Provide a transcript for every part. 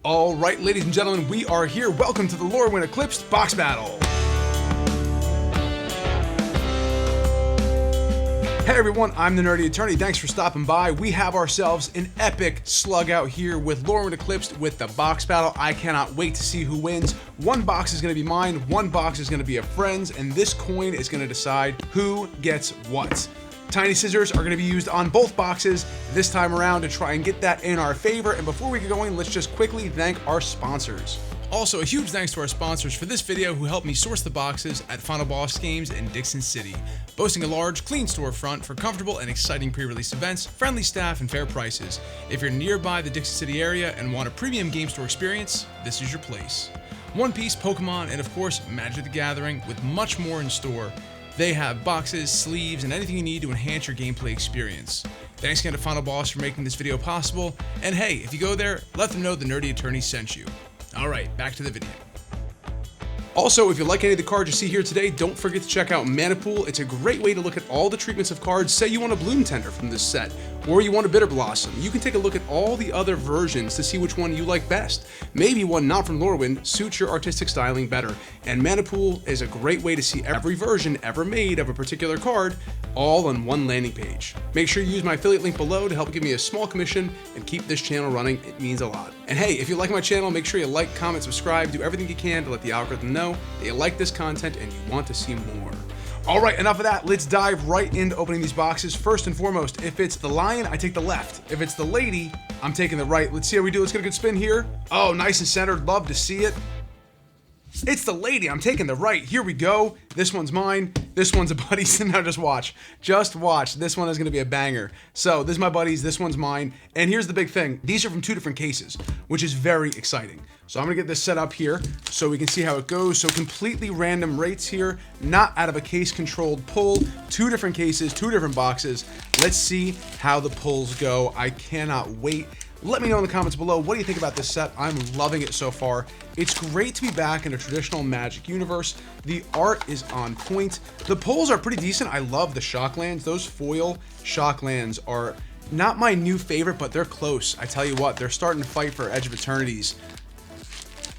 All right, ladies and gentlemen, we are here. Welcome to the Lorwyn Eclipsed box battle. Hey everyone, I'm the Nerdy Attorney. Thanks for stopping by. We have ourselves an epic slug out here with Lorwyn Eclipsed with the box battle. I cannot wait to see who wins. One box is going to be mine, one box is going to be a friend's, and this coin is going to decide who gets what. Tiny scissors are going to be used on both boxes this time around to try and get that in our favor. And before we get going, let's just quickly thank our sponsors. Also, a huge thanks to our sponsors for this video who helped me source the boxes at Final Boss Games in Dixon City, boasting a large, clean storefront for comfortable and exciting pre-release events, friendly staff, and fair prices. If you're nearby the Dixon City area and want a premium game store experience, this is your place. One Piece, Pokemon, and of course, Magic the Gathering, with much more in store. They have boxes, sleeves, and anything you need to enhance your gameplay experience. Thanks again to Final Boss for making this video possible. And hey, if you go there, let them know the Nerdy Attorney sent you. Alright, back to the video. Also, if you like any of the cards you see here today, don't forget to check out Mana Pool. It's a great way to look at all the treatments of cards. Say you want a Bloom Tender from this set, or you want a Bitter Blossom. You can take a look at all the other versions to see which one you like best. Maybe one not from Lorwyn suits your artistic styling better. And Mana Pool is a great way to see every version ever made of a particular card, all on one landing page. Make sure you use my affiliate link below to help give me a small commission and keep this channel running. It means a lot. And hey, if you like my channel, make sure you like, comment, subscribe, do everything you can to let the algorithm know that you like this content and you want to see more. All right, enough of that. Let's dive right into opening these boxes. First and foremost, if it's the lion, I take the left. If it's the lady, I'm taking the right. Let's see how we do. Let's get a good spin here. Oh, nice and centered. Love to see it. It's the lady. I'm taking the right. Here we go. This one's mine. This one's a buddy's. Now just watch. Just watch. This one is going to be a banger. So this is my buddy's. This one's mine. And here's the big thing. These are from two different cases, which is very exciting. So I'm going to get this set up here so we can see how it goes. So completely random rates here, not out of a case controlled pull. Two different cases, two different boxes. Let's see how the pulls go. I cannot wait. Let me know in the comments below, what do you think about this set? I'm loving it so far. It's great to be back in a traditional Magic universe. The art is on point. The pulls are pretty decent. I love the shocklands. Those foil shocklands are not my new favorite, but they're close. I tell you what, they're starting to fight for Edge of Eternities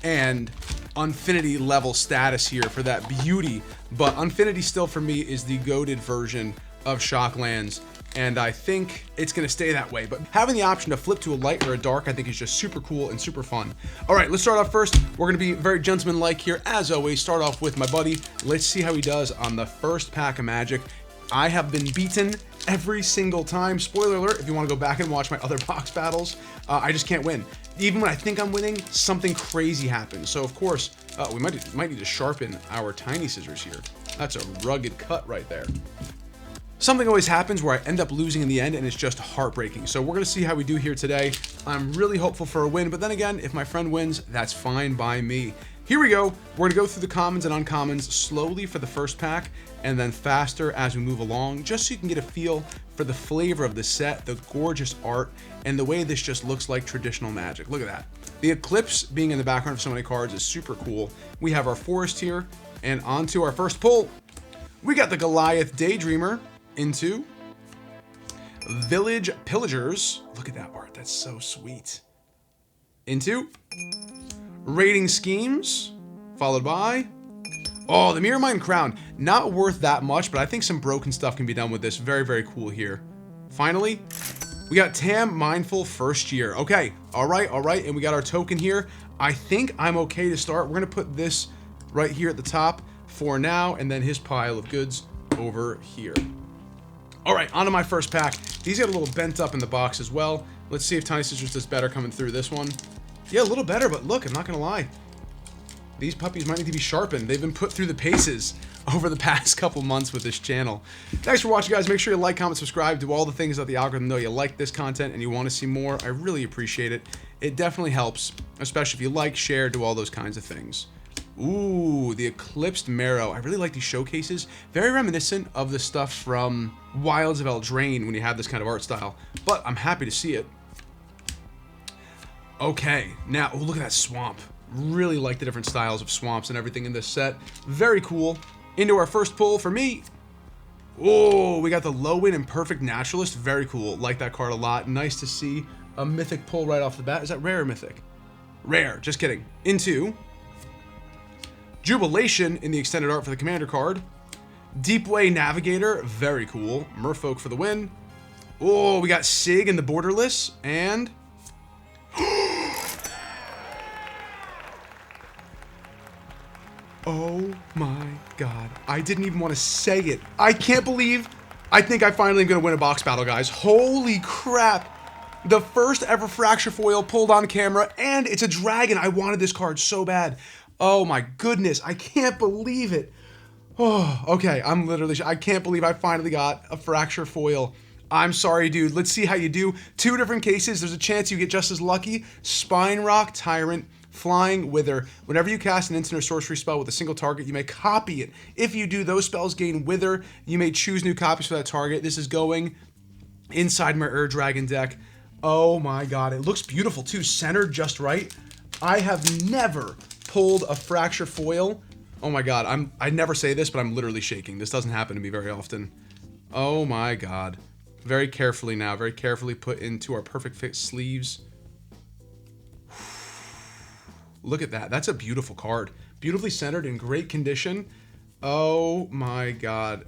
and Infinity level status here for that beauty. But Infinity still for me is the goated version of shocklands. And I think it's going to stay that way. But having the option to flip to a light or a dark, I think is just super cool and super fun. All right, let's start off first. We're going to be very gentlemanlike here. As always, start off with my buddy. Let's see how he does on the first pack of Magic. I have been beaten every single time. Spoiler alert, if you want to go back and watch my other box battles, I just can't win. Even when I think I'm winning, something crazy happens. So, of course, we might need to sharpen our tiny scissors here. That's a rugged cut right there. Something always happens where I end up losing in the end, and it's just heartbreaking. So we're going to see how we do here today. I'm really hopeful for a win, but then again, if my friend wins, that's fine by me. Here we go. We're going to go through the commons and uncommons slowly for the first pack, and then faster as we move along, just so you can get a feel for the flavor of the set, the gorgeous art, and the way this just looks like traditional Magic. Look at that. The Eclipse being in the background of so many cards is super cool. We have our forest here, and on to our first pull. We got the Goliath Daydreamer into Village Pillagers. Look at that art. That's so sweet. Into Raiding Schemes, followed by the Mirror Mine Crown. Not worth that much, but I think some broken stuff can be done with this. Very, very cool here. Finally, we got Tam Mindful First Year. Okay, all right, and we got our token here. I think I'm okay to start. We're gonna put this right here at the top for now, and then his pile of goods over here. All right, on to my first pack. These get a little bent up in the box as well. Let's see if Tiny Scissors does better coming through this one. Yeah, a little better, but look, I'm not gonna lie. These puppies might need to be sharpened. They've been put through the paces over the past couple months with this channel. Thanks for watching, guys. Make sure you like, comment, subscribe, do all the things that the algorithm know you like this content and you want to see more. I really appreciate it. It definitely helps, especially if you like, share, do all those kinds of things. Ooh, the Eclipsed Marrow. I really like these showcases. Very reminiscent of the stuff from Wilds of Eldraine when you have this kind of art style. But I'm happy to see it. Okay, now, look at that swamp. Really like the different styles of swamps and everything in this set. Very cool. Into our first pull for me. Oh, we got the Lorwyn Imperfect Naturalist. Very cool. Like that card a lot. Nice to see a mythic pull right off the bat. Is that rare or mythic? Rare, just kidding. Into Jubilation in the extended art for the commander card. Deepway Navigator, very cool. Merfolk for the win. Oh, we got Sig in the borderless, and oh my god. I didn't even want to say it. I can't believe I think I finally am going to win a box battle, guys. Holy crap. The first ever Fracture Foil pulled on camera, and it's a dragon. I wanted this card so bad. Oh my goodness. I can't believe it. Oh, okay. I'm literally, I can't believe I finally got a Fracture Foil. I'm sorry, dude. Let's see how you do. 2 different cases. There's a chance you get just as lucky. Spine Rock, Tyrant, Flying Wither. Whenever you cast an instant or sorcery spell with a single target, you may copy it. If you do, those spells gain Wither. You may choose new copies for that target. This is going inside my Dragon deck. Oh my god. It looks beautiful too. Centered just right. I have never pulled a Fracture Foil. Oh my god. I never say this, but I'm literally shaking. This doesn't happen to me very often. Oh my god. Very carefully now. Very carefully put into our perfect fit sleeves. Look at that. That's a beautiful card. Beautifully centered, in great condition. Oh my god.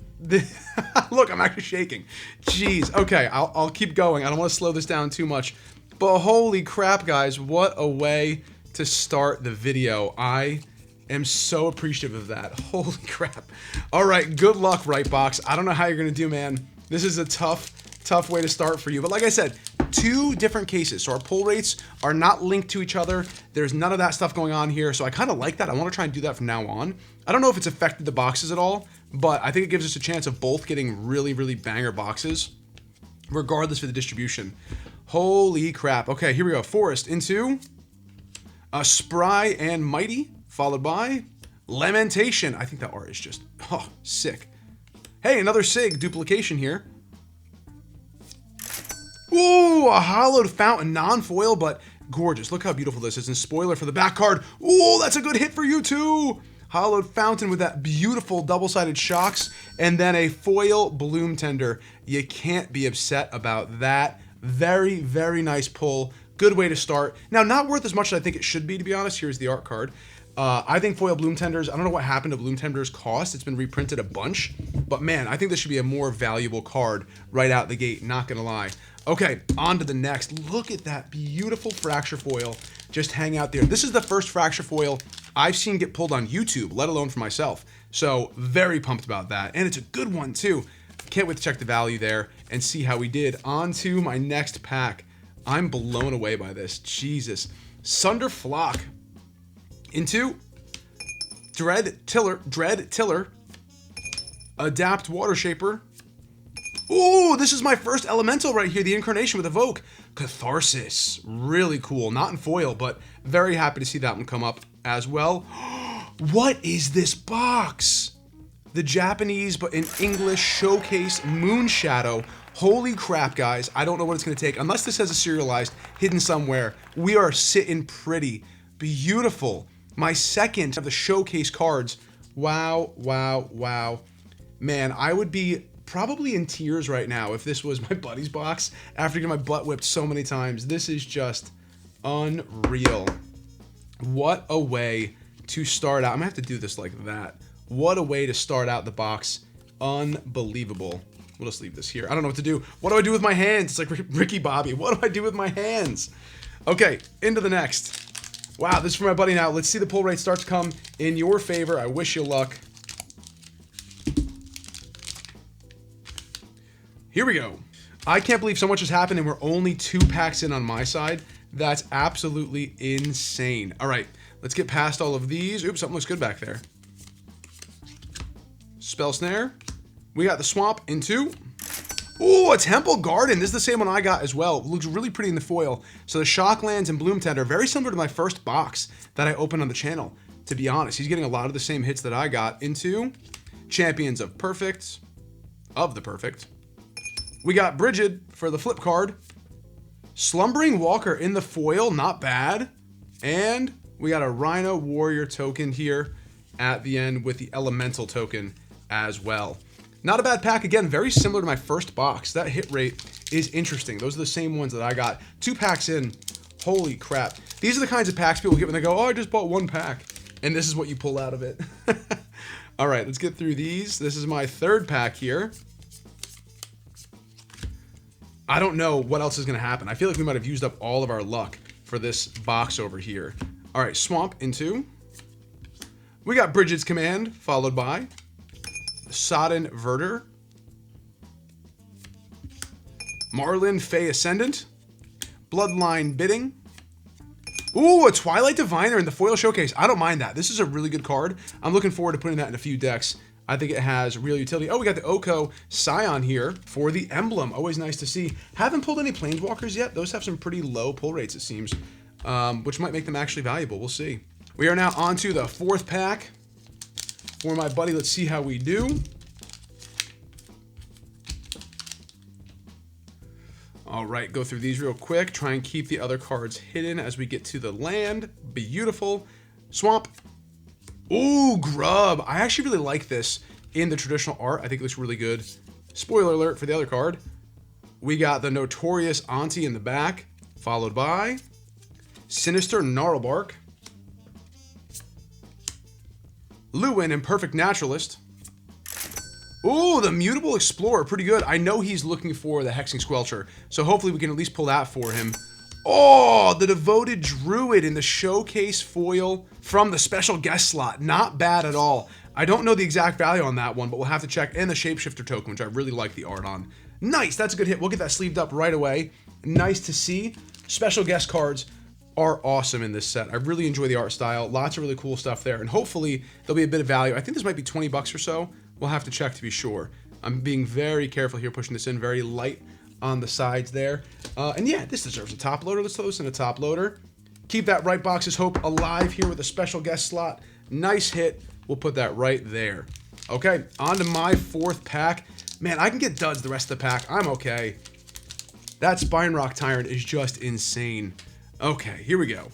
Look, I'm actually shaking. Jeez. Okay, I'll keep going. I don't want to slow this down too much. But holy crap, guys. What a way to start the video. I am so appreciative of that. Holy crap. All right, good luck, Rightbox. I don't know how you're going to do, man. This is a tough way to start for you. But like I said, 2 different cases. So our pull rates are not linked to each other. There's none of that stuff going on here. So I kind of like that. I want to try and do that from now on. I don't know if it's affected the boxes at all, but I think it gives us a chance of both getting really, really banger boxes, regardless of the distribution. Holy crap. Okay, here we go. Forest into Spry and Mighty, followed by Lamentation. I think that art is just, oh, sick. Hey, another Sig duplication here. Ooh, a Hollowed Fountain, non-foil, but gorgeous. Look how beautiful this is. And spoiler for the back card. Ooh, that's a good hit for you too. Hollowed Fountain with that beautiful double-sided shocks, and then a foil Bloom Tender. You can't be upset about that. Very, very nice pull. Good way to start. Now, not worth as much as I think it should be, to be honest. Here's the art card. I think foil Bloom Tenders, I don't know what happened to Bloom Tenders' cost. It's been reprinted a bunch. But man, I think this should be a more valuable card right out the gate, not gonna lie. Okay, on to the next. Look at that beautiful Fracture Foil just hang out there. This is the first Fracture Foil I've seen get pulled on YouTube, let alone for myself. So very pumped about that. And it's a good one too. Can't wait to check the value there and see how we did. On to my next pack. I'm blown away by this. Jesus. Sunder Flock. Into Dread Tiller, Adapt Water Shaper. Ooh, this is my first elemental right here, the Incarnation with Evoke. Catharsis, really cool. Not in foil, but very happy to see that one come up as well. What is this box? The Japanese, but in English, Showcase Moonshadow. Holy crap, guys. I don't know what it's going to take. Unless this has a serialized hidden somewhere, we are sitting pretty. Beautiful. My second of the Showcase cards. Wow, wow, wow. Man, I would be probably in tears right now if this was my buddy's box after getting my butt whipped so many times. This is just unreal. What a way to start out. I'm going to have to do this like that. What a way to start out the box. Unbelievable. We'll just leave this here. I don't know what to do. What do I do with my hands? It's like Ricky Bobby. What do I do with my hands? Okay, into the next. Wow, this is for my buddy now. Let's see the pull rate start to come in your favor. I wish you luck. Here we go. I can't believe so much has happened and we're only 2 packs in on my side. That's absolutely insane. All right, let's get past all of these. Oops, something looks good back there. Spell Snare. We got the Swamp into... Ooh, a Temple Garden. This is the same one I got as well. It looks really pretty in the foil. So the Shocklands and Bloom Tender, very similar to my first box that I opened on the channel, to be honest. He's getting a lot of the same hits that I got into. Champions of Perfect. Of the Perfect. We got Brigid for the flip card. Slumbering Walker in the foil, not bad. And we got a Rhino Warrior token here at the end with the Elemental token as well. Not a bad pack. Again, very similar to my first box. That hit rate is interesting. Those are the same ones that I got. 2 packs in. Holy crap. These are the kinds of packs people get when they go, oh, I just bought one pack. And this is what you pull out of it. All right, let's get through these. This is my third pack here. I don't know what else is going to happen. I feel like we might have used up all of our luck for this box over here. All right, Swamp into. We got Bridget's Command, followed by Sodden Verter, Marlin Fey Ascendant, Bloodline Bidding. Ooh, a Twilight Diviner in the foil showcase. I don't mind that. This is a really good card. I'm looking forward to putting that in a few decks. I think it has real utility. Oh, we got the Oko Scion here for the emblem. Always nice to see. Haven't pulled any Planeswalkers yet. Those have some pretty low pull rates, it seems, which might make them actually valuable. We'll see. We are now on to the fourth pack for my buddy. Let's see how we do. All right, go through these real quick. Try and keep the other cards hidden as we get to the land. Beautiful. Swamp. Ooh, Grub. I actually really like this in the traditional art. I think it looks really good. Spoiler alert for the other card. We got the Notorious Auntie in the back, followed by Sinister Gnarlbark, Lewin, Imperfect Naturalist. Ooh, the Mutable Explorer, pretty good. I know he's looking for the Hexing Squelcher, so hopefully we can at least pull that for him. Oh, the Devoted Druid in the showcase foil from the special guest slot. Not bad at all. I don't know the exact value on that one, but we'll have to check. And the Shapeshifter token, which I really like the art on. Nice, that's a good hit. We'll get that sleeved up right away. Nice to see. Special guest cards are awesome in this set. I really enjoy the art style. Lots of really cool stuff there. And hopefully there'll be a bit of value. I think this might be 20 bucks or so. We'll have to check to be sure. I'm being very careful here, pushing this in very light on the sides there. And yeah, this deserves a top loader. Let's throw this in a top loader. Keep that right box's hope alive here with a special guest slot. Nice hit. We'll put that right there. Okay, on to my fourth pack. Man, I can get duds the rest of the pack. I'm okay. That Spinerock Tyrant is just insane. Okay, here we go.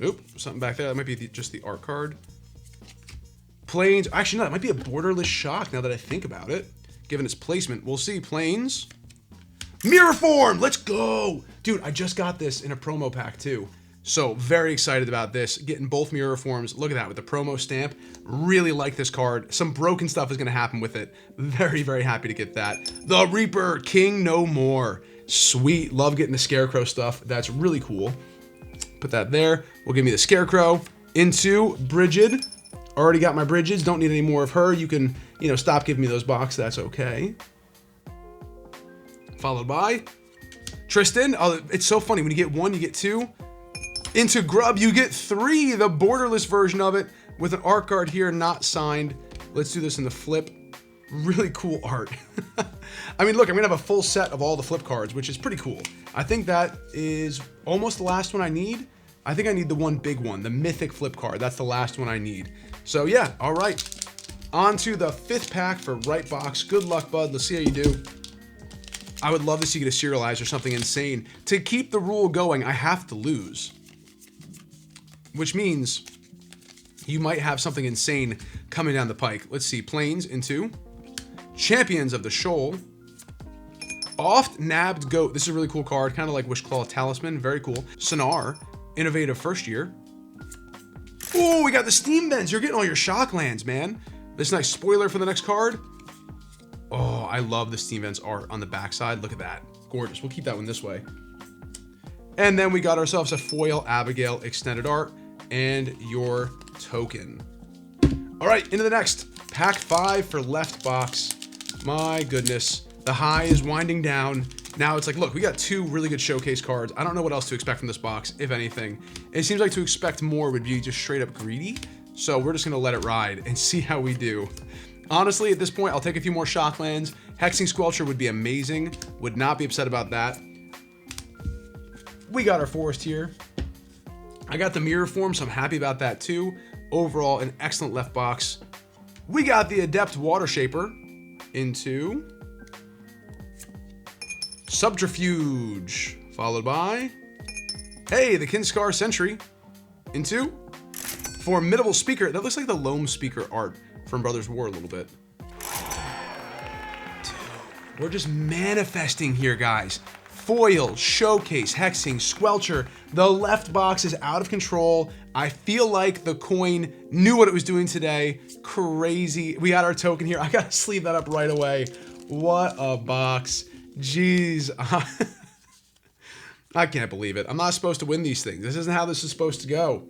Oop, something back there. That might be just the art card. Plains. Actually, no, that might be a borderless shock now that I think about it. Given its placement. We'll see. Plains. Mirror Form! Let's go! Dude, I just got this in a promo pack too. So, very excited about this. Getting both Mirror Forms. Look at that with the promo stamp. Really like this card. Some broken stuff is going to happen with it. Very, very happy to get that. The Reaper, King No More. Sweet. Love getting the Scarecrow stuff. That's really cool. Put that there. Will give me the Scarecrow. Into Bridget. Already got my Bridges. Don't need any more of her. You can, stop giving me those boxes. That's okay. Followed by Tristan. Oh, it's so funny. When you get one, you get two. Into Grub, you get three. The borderless version of it with an art card here, not signed. Let's do this in the flip. Really cool art. I mean, look, I'm going to have a full set of all the flip cards, which is pretty cool. I think that is almost the last one I need. I think I need the one big one, the Mythic flip card. That's the last one I need. So yeah, all right. On to the fifth pack for right box. Good luck, bud. Let's see how you do. I would love to see you get a serialize or something insane. To keep the rule going, I have to lose. Which means you might have something insane coming down the pike. Let's see. Plains into Champions of the Shoal. Oft Nabbed Goat. This is a really cool card. Kind of like Wishclaw Talisman. Very cool. Sonar. Innovative First Year. Oh, we got the Steam Vents. You're getting all your shocklands, man. This nice spoiler for the next card. Oh, I love the Steam Vents art on the backside. Look at that. Gorgeous. We'll keep that one this way. And then we got ourselves a foil Abigail extended art and your token. All right, into the next. Pack 5 for left box. My goodness. The high is winding down. Now it's like, look, we got two really good showcase cards. I don't know what else to expect from this box, if anything. It seems like to expect more would be just straight up greedy. So we're just going to let it ride and see how we do. Honestly, at this point, I'll take a few more shocklands. Hexing Squelcher would be amazing. Would not be upset about that. We got our forest here. I got the Mirror Form, so I'm happy about that too. Overall, an excellent left box. We got the Adept Water Shaper into Subterfuge, followed by, hey, the Kinscar Sentry into Formidable Speaker. That looks like the Loam Speaker art from Brothers War a little bit. Dude, we're just manifesting here, guys. Foil, Showcase, Hexing, Squelcher. The left box is out of control. I feel like the coin knew what it was doing today. Crazy. We got our token here. I gotta sleeve that up right away. What a box. Jeez. I can't believe it. I'm not supposed to win these things. This isn't how this is supposed to go.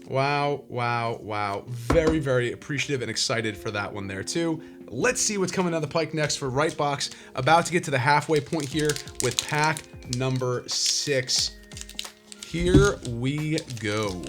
Wow, wow, wow. Very, very appreciative and excited for that one there too. Let's see what's coming down the pike next for right box. About to get to the halfway point here with pack number 6. Here we go.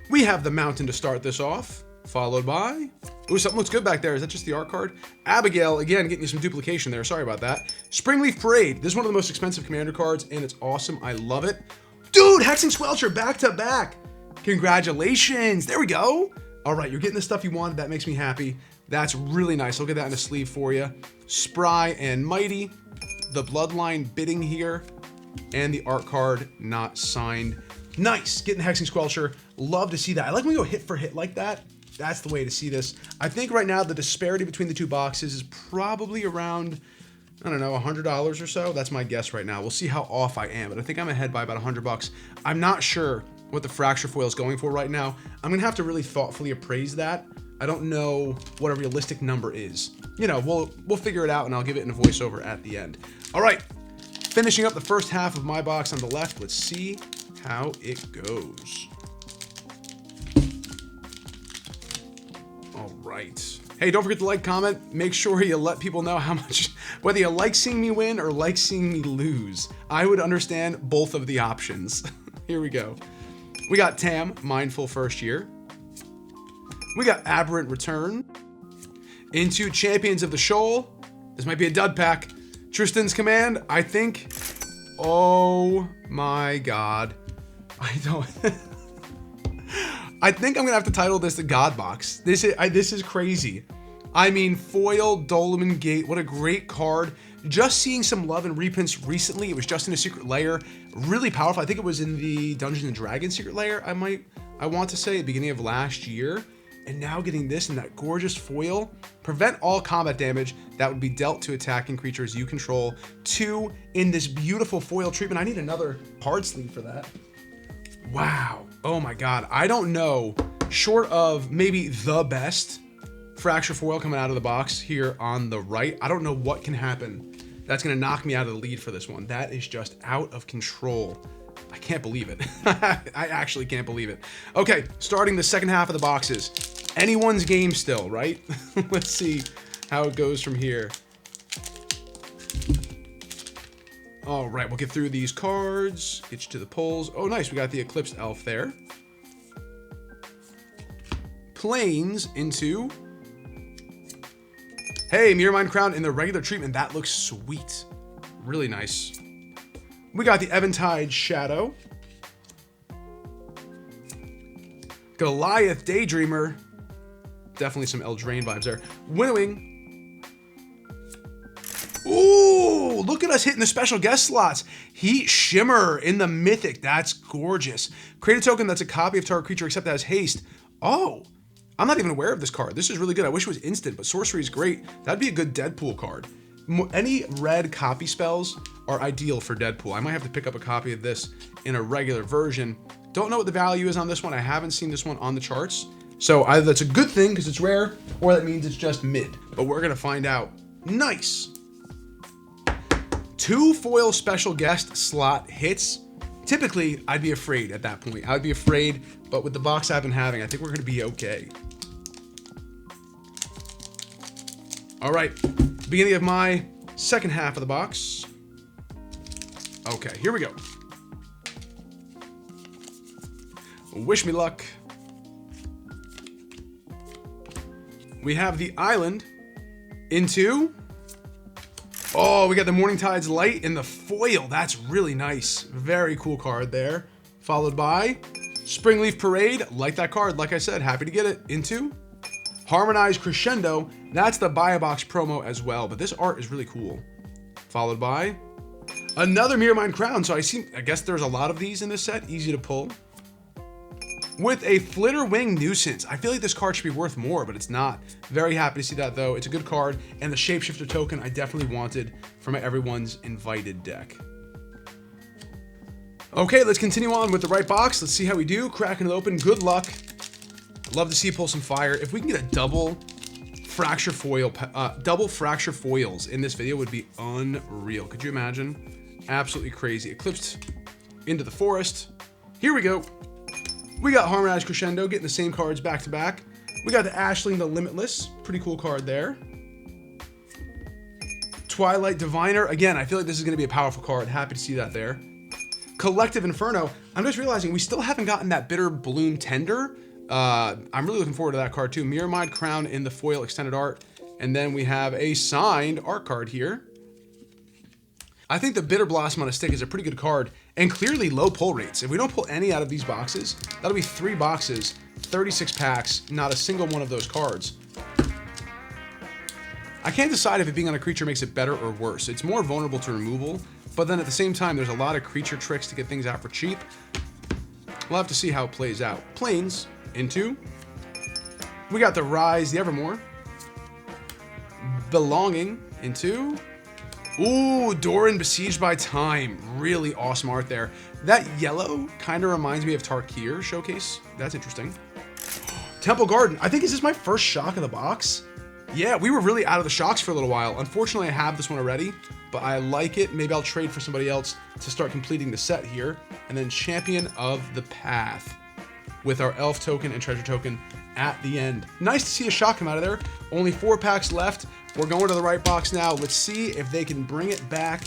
We have the Mountain to start this off, followed by... Ooh, something looks good back there. Is that just the art card? Abigail, again, getting you some duplication there. Sorry about that. Springleaf Parade. This is one of the most expensive commander cards, and it's awesome. I love it. Dude, Hexing Squelcher back to back. Congratulations. There we go. All right, you're getting the stuff you wanted. That makes me happy. That's really nice. I'll get that in a sleeve for you. Spry and Mighty. The Bloodline bidding here. And the art card not signed. Nice. Getting the Hexing Squelcher. Love to see that. I like when we go hit for hit like that. That's the way to see this. I think right now the disparity between the two boxes is probably around, I don't know, $100 or so. That's my guess right now. We'll see how off I am, but I think I'm ahead by about $100. I'm not sure what the Fracture foil is going for right now. I'm gonna have to really thoughtfully appraise that. I don't know what a realistic number is. You know, we'll figure it out, and I'll give it in a voiceover at the end. All right, finishing up the first half of my box on the left. Let's see how it goes. All right. Hey, don't forget to like, comment. Make sure you let people know how much, whether you like seeing me win or like seeing me lose. I would understand both of the options. Here we go. We got Tam, Mindful First Year. We got Aberrant Return. Into Champions of the Shoal. This might be a dud pack. Tristan's Command, I think. Oh my God. I don't... I think I'm gonna have to title this the God Box. This is crazy. I mean, foil Dolmen Gate. What a great card. Just seeing some love in reprints recently. It was just in a secret layer. Really powerful. I think it was in the Dungeons and Dragons secret layer. I want to say at the beginning of last year. And now getting this in that gorgeous foil. Prevent all combat damage that would be dealt to attacking creatures you control. 2 in this beautiful foil treatment. I need another card sleeve for that. Wow. Oh my God. I don't know, short of maybe the best Fracture foil coming out of the box here on the right, I don't know what can happen that's going to knock me out of the lead for this one. That is just out of control. I can't believe it. I actually can't believe it. Okay, starting the second half of the boxes. Anyone's game still, right? Let's see how it goes from here. All right, we'll get through these cards. Get you to the polls. Oh, nice. We got the Eclipsed Elf there. Planes into... Hey, Mirrormind Crown in the regular treatment. That looks sweet. Really nice. We got the Eventide Shadow. Goliath Daydreamer. Definitely some Eldraine vibes there. Winnowing. Ooh, look at us hitting the special guest slots. Heat Shimmer in the Mythic. That's gorgeous. Create a token that's a copy of target creature except that has haste. Oh, I'm not even aware of this card. This is really good. I wish it was instant, but sorcery is great. That'd be a good Deadpool card. Any red copy spells are ideal for Deadpool. I might have to pick up a copy of this in a regular version. Don't know what the value is on this one. I haven't seen this one on the charts. So either that's a good thing because it's rare, or that means it's just mid. But we're going to find out. Nice. 2 foil special guest slot hits. Typically, I'd be afraid at that point. I'd be afraid, but with the box I've been having, I think we're going to be okay. All right, beginning of my second half of the box. Okay, here we go. Wish me luck. We have the Island into... Oh, we got the Morning Tide's Light in the foil. That's really nice. Very cool card there. Followed by Springleaf Parade. Like that card. Like I said, happy to get it. Into Harmonized Crescendo. That's the Buy a Box promo as well, but this art is really cool. Followed by another Mirrormind Crown. So I guess there's a lot of these in this set. Easy to pull. with a Flitterwing Nuisance. I feel like this card should be worth more, but it's not. Very happy to see that though. It's a good card, and the Shapeshifter token I definitely wanted from everyone's invited deck. Okay, let's continue on with the right box. Let's see how we do. Cracking it open. Good luck. I'd love to see pull some fire. If we can get a double fracture foils in this video, would be unreal. Could you imagine? Absolutely crazy. Eclipsed into the forest. Here we go. We got Harmonized Crescendo, getting the same cards back to back. We got the Ashling the Limitless. Pretty cool card there. Twilight Diviner. Again, I feel like this is going to be a powerful card. Happy to see that there. Collective Inferno. I'm just realizing we still haven't gotten that Bitter Bloom Tender. I'm really looking forward to that card too. Mirrormide Crown in the foil extended art. And then we have a signed art card here. I think the Bitter Blossom on a Stick is a pretty good card and clearly low pull rates. If we don't pull any out of these boxes, that'll be 3 boxes, 36 packs, not a single one of those cards. I can't decide if it being on a creature makes it better or worse. It's more vulnerable to removal, but then at the same time, there's a lot of creature tricks to get things out for cheap. We'll have to see how it plays out. Plains into. We got the Rise, the Evermore. Belonging into. Ooh, Doran Besieged by Time. Really awesome art there. That yellow kind of reminds me of Tarkir Showcase. That's interesting. Temple Garden. I think, is this my first shock of the box? Yeah, we were really out of the shocks for a little while. Unfortunately, I have this one already, but I like it. Maybe I'll trade for somebody else to start completing the set here. And then Champion of the Path with our Elf token and Treasure token at the end. Nice to see a shock come out of there. Only 4 packs left. We're going to the right box now. Let's see if they can bring it back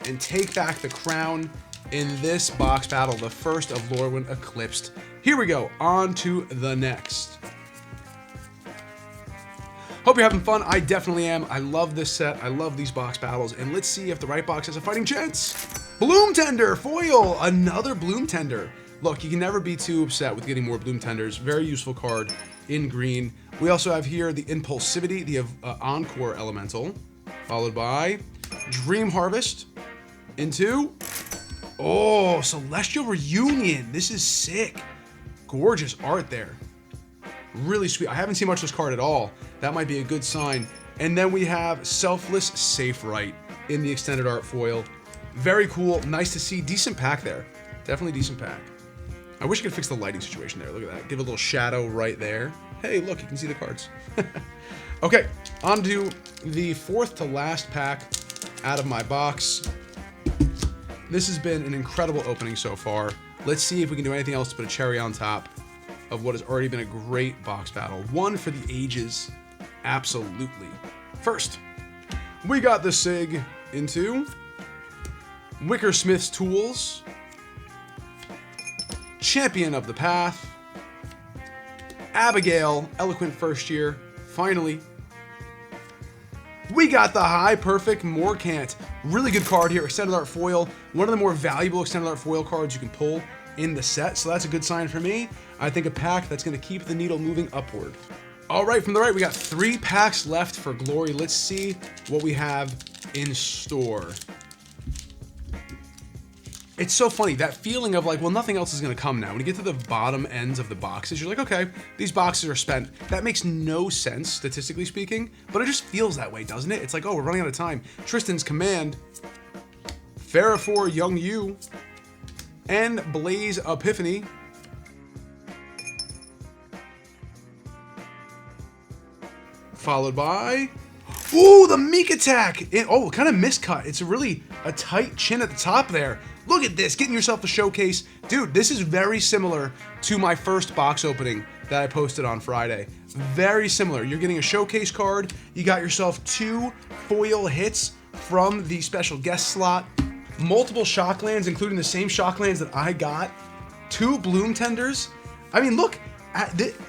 and take back the crown in this box battle, the first of Lorwyn Eclipsed. Here we go, on to the next. Hope you're having fun. I definitely am. I love this set. I love these box battles. And let's see if the right box has a fighting chance. Bloom Tender, foil, another Bloom Tender. Look, you can never be too upset with getting more Bloom Tenders. Very useful card in green. We also have here the Impulsivity, the Encore Elemental, followed by Dream Harvest into, oh, Celestial Reunion. This is sick. Gorgeous art there. Really sweet. I haven't seen much of this card at all. That might be a good sign. And then we have Selfless Safe Right in the extended art foil. Very cool. Nice to see. Decent pack there. Definitely decent pack. I wish I could fix the lighting situation there. Look at that. Give a little shadow right there. Hey, look, you can see the cards. Okay, on to the 4th to last pack out of my box. This has been an incredible opening so far. Let's see if we can do anything else to put a cherry on top of what has already been a great box battle. One for the ages. Absolutely. First, we got the Sig into Wickersmith's Tools, Champion of the Path, Abigail, Eloquent First Year. Finally, we got the High Perfect Morcant. Really good card here, extended art foil. One of the more valuable extended art foil cards you can pull in the set, so that's a good sign for me. I think a pack that's going to keep the needle moving upward. All right, from the right, we got 3 packs left for glory. Let's see what we have in store. It's so funny, that feeling of like, well, nothing else is going to come now. When you get to the bottom ends of the boxes, you're like, okay, these boxes are spent. That makes no sense, statistically speaking, but it just feels that way, doesn't it? It's like, oh, we're running out of time. Tristan's Command, Farafor Young Yu, and Blaze Epiphany. Followed by, ooh, the Meek Attack. Oh, kind of miscut. It's really a tight chin at the top there. Look at this, getting yourself the showcase. Dude, this is very similar to my first box opening that I posted on Friday. Very similar. You're getting a showcase card. You got yourself 2 foil hits from the special guest slot. Multiple shocklands, including the same shocklands that I got. 2 Bloom Tenders. I mean, look,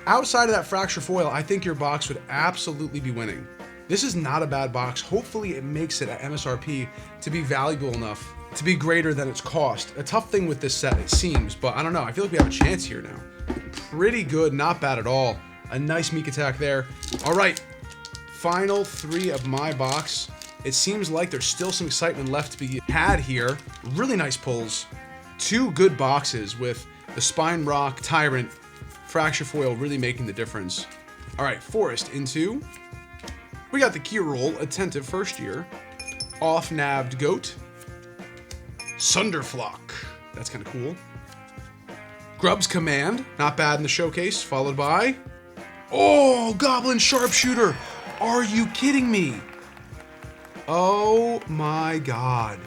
outside of that Fracture foil, I think your box would absolutely be winning. This is not a bad box. Hopefully it makes it at MSRP to be valuable enough to be greater than its cost. A tough thing with this set, it seems, but I don't know. I feel like we have a chance here now. Pretty good, not bad at all. A nice Meek Attack there. All right, final 3 of my box. It seems like there's still some excitement left to be had here. Really nice pulls. 2 good boxes with the Spine Rock Tyrant fracture foil really making the difference. All right, Forest into. We got the key roll, Attentive First Year. Off-nabbed Goat. Sunderflock. That's kind of cool. Grub's Command. Not bad in the showcase. Followed by... Oh, Goblin Sharpshooter. Are you kidding me? Oh my god.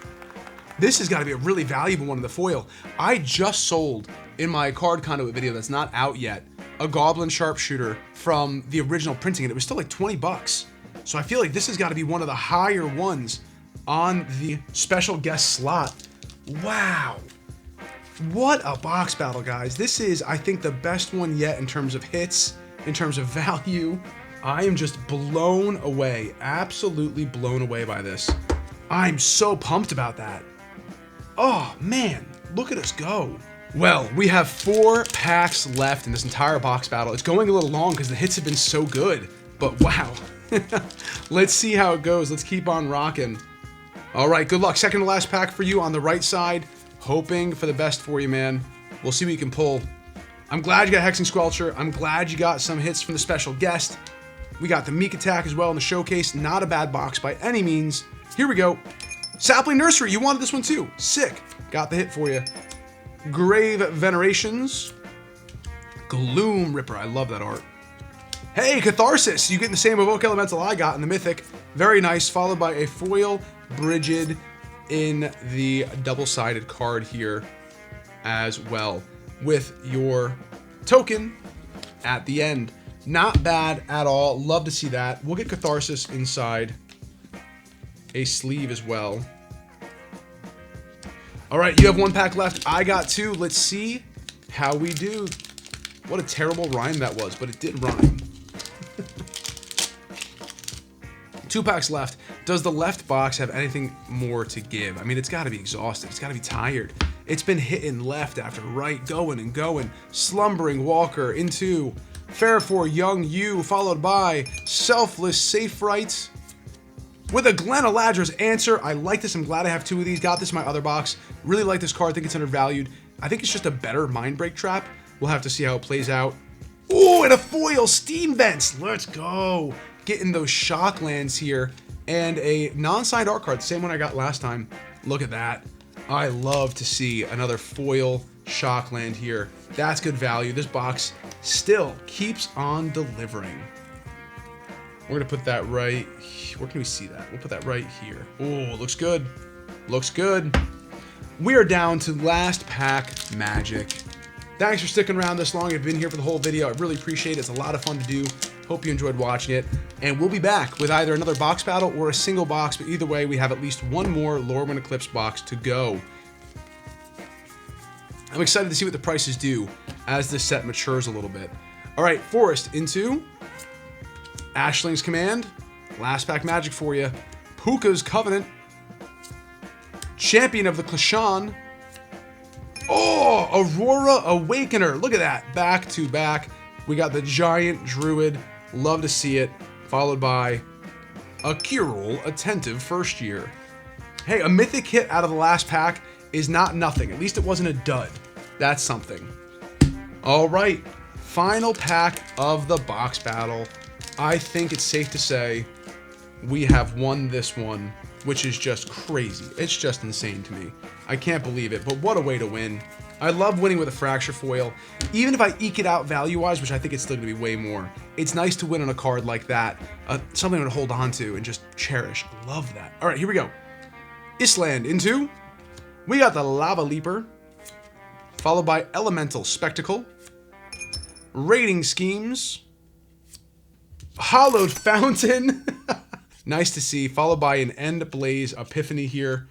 This has got to be a really valuable one in the foil. I just sold in my card conduit video that's not out yet a Goblin Sharpshooter from the original printing, and it was still like 20 bucks. So I feel like this has got to be one of the higher ones on the special guest slot. Wow. What a box battle, guys. This is, I think, the best one yet in terms of hits, in terms of value. I am just blown away, absolutely blown away by this. I'm so pumped about that. Oh man, look at us go. Well, we have 4 packs left in this entire box battle. It's going a little long because the hits have been so good, but wow. Let's see how it goes. Let's keep on rocking. All right, good luck. Second to last pack for you on the right side. Hoping for the best for you, man. We'll see what you can pull. I'm glad you got Hexing Squelcher. I'm glad you got some hits from the special guest. We got the Meek Attack as well in the showcase. Not a bad box by any means. Here we go. Sapling Nursery. You wanted this one too. Sick. Got the hit for you. Grave Venerations. Gloom Ripper. I love that art. Hey, Catharsis. You get the same Evoke Elemental I got in the Mythic. Very nice. Followed by a foil Brigid in the double-sided card here as well, with your token at the end. Not bad at all. Love to see that. We'll get Catharsis inside a sleeve as well. All right, you have 1 pack left. I got 2. Let's see how we do. What a terrible rhyme that was, but it did rhyme. 2 packs left. Does the left box have anything more to give? I mean, it's got to be exhausted. It's got to be tired. It's been hitting left after right, going and going. Slumbering Walker into Fairfor Young You, followed by Selfless Safe Rights with a Glenaladра's Answer. I like this. I'm glad I have 2 of these. Got this in my other box. Really like this card. I think it's undervalued. I think it's just a better Mind Break Trap. We'll have to see how it plays out. Ooh, and a foil Steam Vents. Let's go. Getting those shocklands here. And a non-signed art card, the same one I got last time. Look at that. I love to see another foil shockland here. That's good value. This box still keeps on delivering. We're going to put that right... Where can we see that? We'll put that right here. Oh, looks good. Looks good. We are down to last pack magic. Thanks for sticking around this long. I've been here for the whole video. I really appreciate it. It's a lot of fun to do. Hope you enjoyed watching it. And we'll be back with either another box battle or a single box. But either way, we have at least one more Lorwyn Eclipsed box to go. I'm excited to see what the prices do as this set matures a little bit. All right, Forest into Ashling's Command. Last pack magic for you. Puka's Covenant. Champion of the Klashan. Oh, Aurora Awakener. Look at that. Back to back. We got the Giant Druid. Love to see it. Followed by a Kyrul Attentive First Year. Hey, a mythic hit out of the last pack is not nothing. At least it wasn't a dud. That's something. All right. Final pack of the box battle. I think it's safe to say we have won this one, which is just crazy. It's just insane to me. I can't believe it, but what a way to win. I love winning with a fracture foil. Even if I eke it out value-wise, which I think it's still going to be way more, it's nice to win on a card like that. Something to hold on to and just cherish. Love that. All right, here we go. Island into. We got the Lava Leaper, followed by Elemental Spectacle. Raiding Schemes. Hallowed Fountain. Nice to see. Followed by an End Blaze Epiphany here.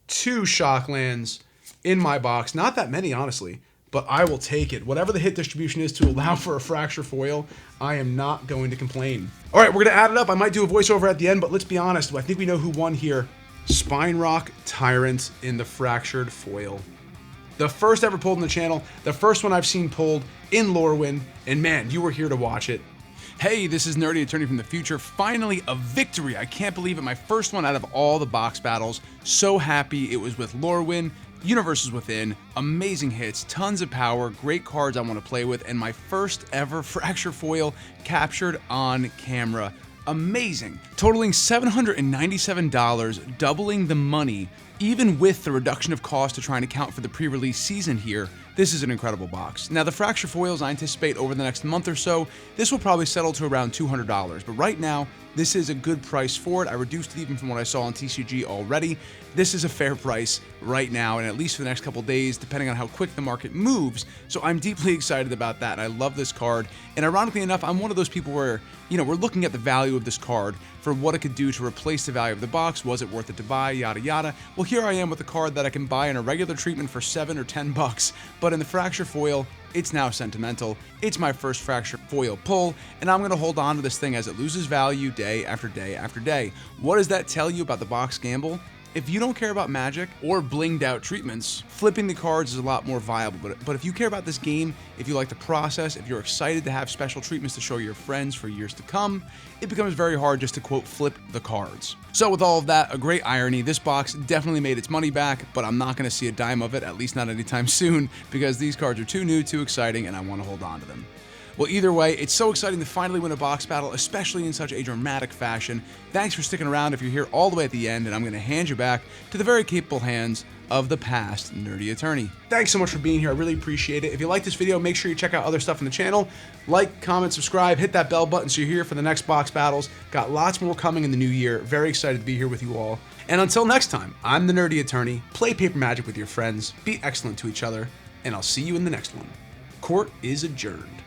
2 shocklands in my box. Not that many, honestly, but I will take it. Whatever the hit distribution is to allow for a fracture foil, I am not going to complain. All right, we're going to add it up. I might do a voiceover at the end, but let's be honest. I think we know who won here. Spine Rock Tyrant in the fractured foil. The first ever pulled in the channel. The first one I've seen pulled in Lorwyn. And man, you were here to watch it. Hey, this is Nerdy Attorney from the future. Finally, a victory. I can't believe it. My first one out of all the box battles. So happy it was with Lorwyn. Universes Within, amazing hits, tons of power, great cards I want to play with, and my first ever Fracture foil captured on camera. Amazing. Totaling $797, doubling the money, even with the reduction of cost to try and account for the pre-release season here. This is an incredible box. Now, the Fracture foils I anticipate over the next month or so, this will probably settle to around $200, but right now, this is a good price for it. I reduced it even from what I saw on TCG already. This is a fair price right now, and at least for the next couple days, depending on how quick the market moves. So I'm deeply excited about that, and I love this card. And ironically enough, I'm one of those people where, we're looking at the value of this card for what it could do to replace the value of the box. Was it worth it to buy? Yada yada. Well, here I am with a card that I can buy in a regular treatment for $7 or $10, but in the Fracture foil, it's now sentimental. It's my first Fracture foil pull, and I'm going to hold on to this thing as it loses value day after day after day. What does that tell you about the box gamble? If you don't care about Magic or blinged out treatments, flipping the cards is a lot more viable. But if you care about this game, if you like the process, if you're excited to have special treatments to show your friends for years to come, it becomes very hard just to, quote, flip the cards. So with all of that, a great irony, this box definitely made its money back, but I'm not going to see a dime of it, at least not anytime soon, because these cards are too new, too exciting, and I want to hold on to them. Well, either way, it's so exciting to finally win a box battle, especially in such a dramatic fashion. Thanks for sticking around if you're here all the way at the end, and I'm going to hand you back to the very capable hands of the past nerdy attorney. Thanks so much for being here. I really appreciate it. If you like this video, make sure you check out other stuff on the channel. Like, comment, subscribe, hit that bell button so you're here for the next box battles. Got lots more coming in the new year. Very excited to be here with you all. And until next time, I'm the nerdy attorney. Play paper magic with your friends. Be excellent to each other. And I'll see you in the next one. Court is adjourned.